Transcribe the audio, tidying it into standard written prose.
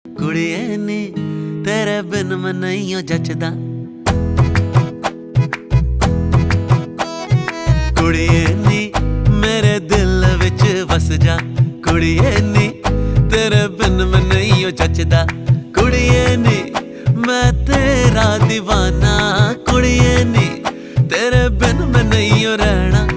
कुड़िए नी तेरे बिन मैं नहीं हो जचदा। कुड़िए नी मेरे दिल विच वस जा। कुड़िए नी तेरे बिन मैं नहीं हो जचदा। कुड़िए नी मैं तेरा दीवाना। कुड़िए नी तेरे बिन मैं नहीं हो रहना।